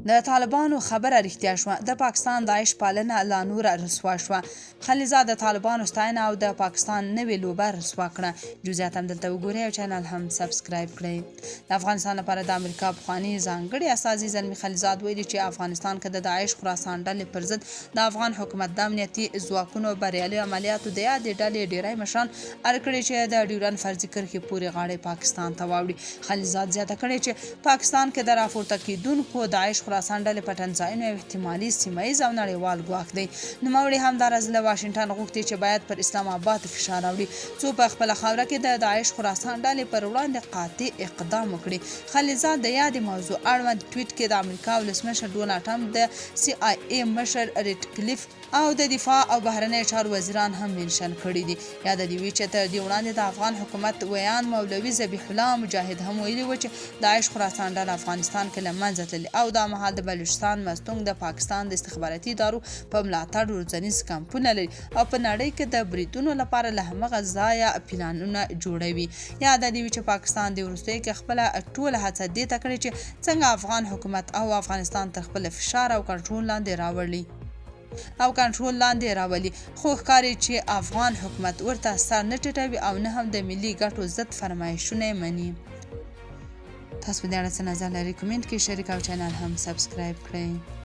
د طالبانو خبره رښتیا شوه. د پاکستان داعش پالنه لا نوره رسوا شوه. خلیزه د طالبانو ستاینه او د پاکستان نوې لوبه رسوا کړه. جزئیات هم دلته وګورئ او چینل هم سبسکرایب کړئ. د افغانستان لپاره د امریکا پخواني ځانګړي استازي زلمي خلیزاد ویلي چې افغانستان کې د داعش خراسان ډلې پر ضد د افغان حکومت د امنیتي ځواکونو بریالي عملیاتو د یادې ډلې ډیری مشران اړ کړي چې د ډیورنډ فرضي کرښې پورې غاړې پاکستان ته واوړي. خلیزاد زیاته کړې چې پاکستان کې د راپورته کیدونکو داعش خراسان ډلې پټنځایونه یو احتمالي سیمهیز او نړیوال ګواښ دی. نوموړي همداراز له واشنګټن غوښتي چې باید پر اسلام آباد فشار راوړي څو په خپله خاوره کې د داعش خراسان ډلې پر وړاندې قاطع اقدام وکړي. خلیزاد د یادې موضوع اړوند ټویټ کې د امریکا ولسمشر ډونالډ ټرمپ، د CIA مشر ریټ کلیف او د دفاع او بهرنیو چارو وزیران هم منشن کړي دي. یاد دې وي چې تر دې وړاندې د افغان حکومت ویان مولوي ذبیح الله مجاهد هم ویلي و چې داعش خراسان ډله افغانستان کې له منځه تللې او دا مهال د بلوچستان مستونګ د پاکستان د استخباراتي ادارو په ملاتړ روزنیز کمپونه لري او په نړۍ کې د بریدونو لپاره له همغه ځایه پلانونه جوړوي. یاد دې وي چې پاکستان د وروستیو کې خپله ټوله هڅه دې ته کړې چې څنګه افغان حکومت او افغانستان تر خپل فشار او کنټرول لاندې راولي خو ښکاري چې افغان حکومت ورته سر نه ټیټوي او نه هم د ملي ګټو ضد فرمایشونه مني. تاسو په دې اړه څه نظر لرئ؟ کومنټ کې شریک او چینل هم سبسکرایب کړئ.